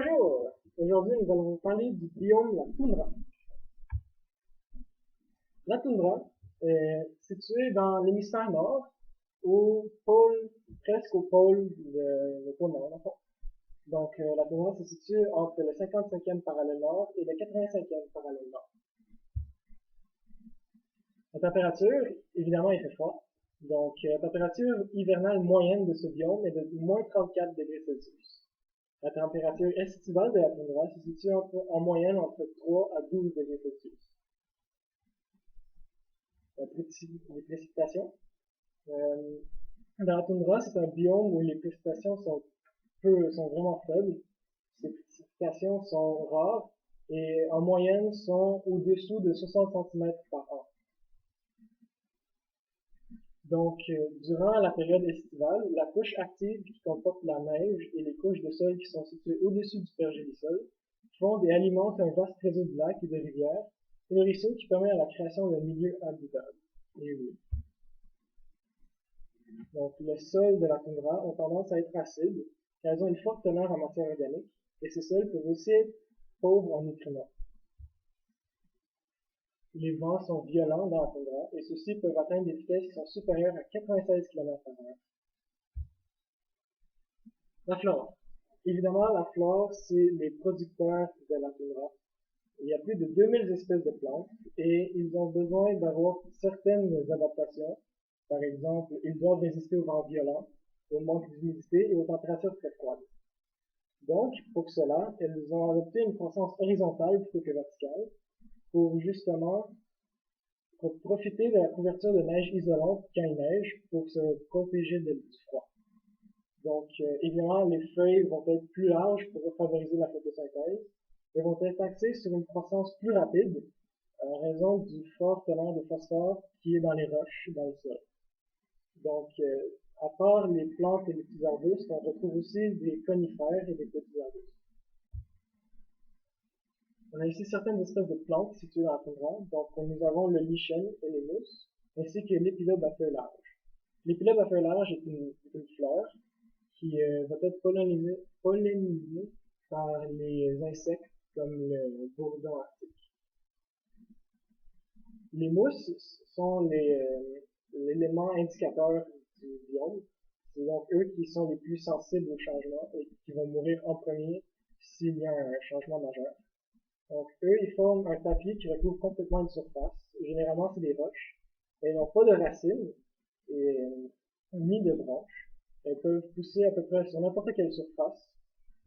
Bonjour! Aujourd'hui, nous allons vous parler du biome la toundra. La toundra est située dans l'hémisphère nord, presque au pôle, le pôle nord, en fait. Donc, la toundra se situe entre le 55e parallèle nord et le 85e parallèle nord. La température, évidemment, il fait froid. Donc, la température hivernale moyenne de ce biome est de moins 34 degrés Celsius. La température estivale de la toundra se situe en moyenne entre 3 à 12 degrés Celsius. Les précipitations. Dans la toundra, c'est un biome où les précipitations sont vraiment faibles. Ces précipitations sont rares et en moyenne sont au-dessous de 60 cm par an. Donc, durant la période estivale, la couche active qui comporte la neige et les couches de sol qui sont situées au-dessus du pergélisol fondent et alimentent un vaste réseau de lacs et de rivières, et le ruisseau qui permet à la création d'un milieu habitable. Donc, le sol de la toundra ont tendance à être acides, car elles ont une forte teneur en matière organique, et ces sols peuvent aussi être pauvres en nutriments. Les vents sont violents dans la toundra, et ceux-ci peuvent atteindre des vitesses qui sont supérieures à 96 km/h. La flore. Évidemment, la flore, c'est les producteurs de la toundra. Il y a plus de 2000 espèces de plantes, et ils ont besoin d'avoir certaines adaptations. Par exemple, ils doivent résister aux vents violents, au manque d'humidité et aux températures très froides. Donc, pour cela, elles ont adopté une croissance horizontale plutôt que verticale, pour profiter de la couverture de neige isolante quand il neige, pour se protéger du froid. Donc, évidemment, les feuilles vont être plus larges pour favoriser la photosynthèse, et vont être axées sur une croissance plus rapide, en raison du fort teneur de phosphore qui est dans les roches, dans le sol. Donc, à part les plantes et les petits arbustes, on retrouve aussi des conifères et des petits arbustes. On a ici certaines espèces de plantes situées dans la toundra. Donc, nous avons le lichen et les mousses, ainsi que l'épilobe à feuilles larges. L'épilobe à feuilles larges est une fleur qui va être pollinisée par les insectes comme le bourdon arctique. Les mousses sont l'élément indicateur du biome. C'est donc eux qui sont les plus sensibles au changement et qui vont mourir en premier s'il y a un changement majeur. Donc eux, ils forment un tapis qui recouvre complètement une surface. Généralement, c'est des roches. Elles n'ont pas de racines ni de branches. Elles peuvent pousser à peu près sur n'importe quelle surface,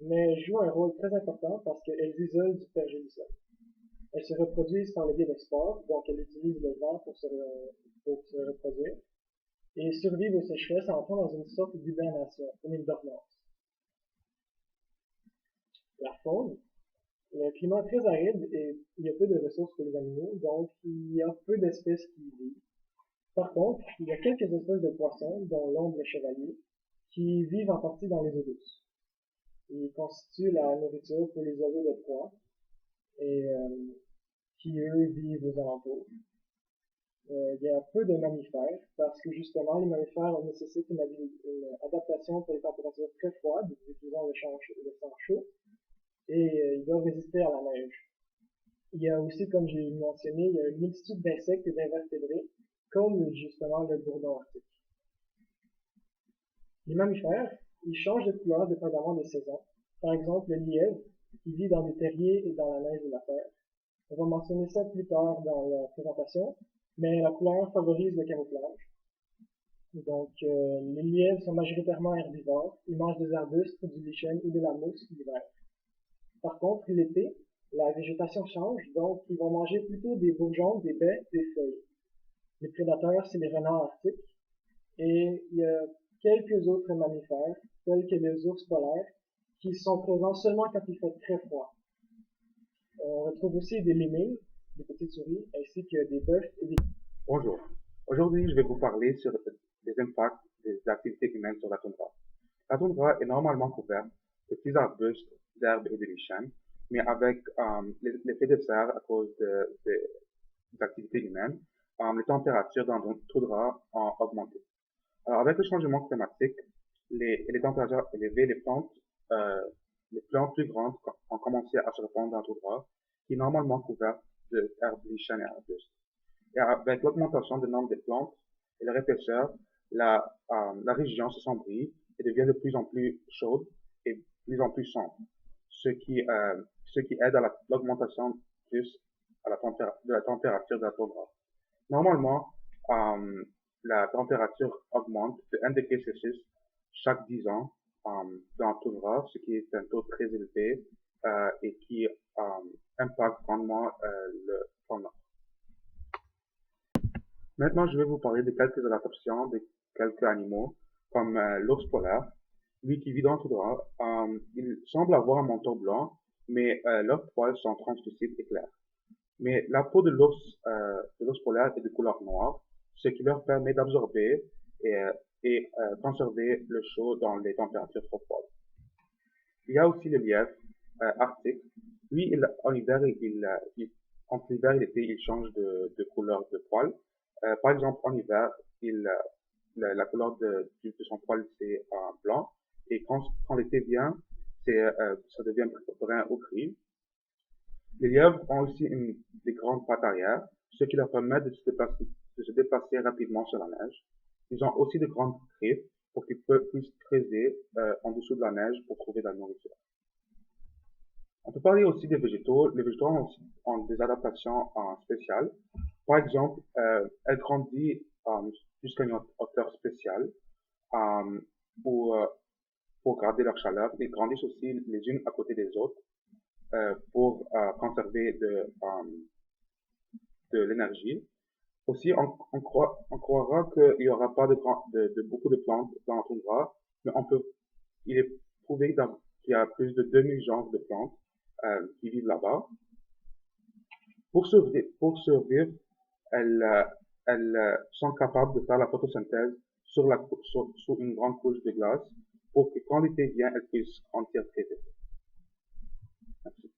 mais jouent un rôle très important parce qu'elles isolent du pergélisol. Elles se reproduisent par le biais de spores, donc elles utilisent le vent pour se reproduire, et survivent aux sécheresses en entrant dans une sorte d'hibernation, comme une dormance. La faune. Le climat est très aride et il y a peu de ressources pour les animaux, donc il y a peu d'espèces qui y vivent. Par contre, il y a quelques espèces de poissons, dont l'ombre chevalier, qui vivent en partie dans les eaux douces. Ils constituent la nourriture pour les oiseaux de proie et qui, eux, vivent aux alentours. Il y a peu de mammifères parce que justement, les mammifères nécessitent une adaptation pour les températures très froides, utilisant le sang chaud, et ils doivent résister à la neige. Il y a aussi, comme j'ai mentionné, il y a une multitude d'insectes et d'invertébrés, comme justement le bourdon arctique. Les mammifères, ils changent de couleur dépendamment des saisons. Par exemple, le lièvre, qui vit dans des terriers et dans la neige de la terre. On va mentionner ça plus tard dans la présentation, mais la couleur favorise le camouflage. Donc, les lièvres sont majoritairement herbivores. Ils mangent des arbustes, du lichen ou de la mousse l'hiver. Par contre, l'été, la végétation change, donc ils vont manger plutôt des bourgeons, des baies, des feuilles. Les prédateurs, c'est les renards arctiques. Et il y a quelques autres mammifères, tels que les ours polaires, qui sont présents seulement quand il fait très froid. On retrouve aussi des lemmings, des petites souris, ainsi que des bœufs et des... Bonjour. Aujourd'hui, je vais vous parler sur les impacts des activités humaines sur la toundra. La toundra est normalement couverte de petits arbustes, d'herbes et de lichens, mais avec l'effet de serre à cause des activités humaines, les températures dans la toundra ont augmenté. Alors, avec le changement climatique et les températures élevées, les plantes les plantes plus grandes ont commencé à se répandre dans tout droit, qui est normalement couvert d'herbes lichens et arbustes. Et avec l'augmentation du nombre des plantes et leur épaisseur, la région s'assombrit et devient de plus en plus chaude et de plus en plus sombre, ce qui aide à l'augmentation plus de la température de la toundra. Normalement, la température augmente de 1 degré Celsius chaque 10 ans dans la toundra, ce qui est un taux très élevé et qui impacte grandement le climat. Maintenant, je vais vous parler de quelques adaptations de quelques animaux, comme l'ours polaire. Lui qui vit dans la toundra, il semble avoir un manteau blanc, mais leurs poils sont translucides et clairs. Mais la peau de l'ours polaire est de couleur noire, ce qui leur permet d'absorber et conserver le chaud dans les températures trop froides. Il y a aussi le lièvre arctique. Lui, en hiver, entre l'hiver et l'été, il change de couleur de poil. Par exemple, en hiver, la couleur de son poil, c'est blanc. Et quand l'été vient, ça devient brun ou gris. Les lièvres ont aussi des grandes pattes arrière, ce qui leur permet de se déplacer rapidement sur la neige. Ils ont aussi de grandes griffes pour qu'ils puissent creuser en dessous de la neige pour trouver de la nourriture. On peut parler aussi des végétaux. Les végétaux ont des adaptations spéciales. Par exemple, elles grandissent jusqu'à une hauteur spéciale pour garder leur chaleur. Ils grandissent aussi les unes à côté des autres pour conserver de l'énergie. Aussi, on croira qu'il n'y aura pas de beaucoup de plantes dans la toundra, mais il est prouvé qu'il y a plus de 2000 genres de plantes qui vivent là-bas. Pour survivre, elles sont capables de faire la photosynthèse sur une grande couche de glace pour que quand l'été vient, elles puissent grandir très vite. Merci.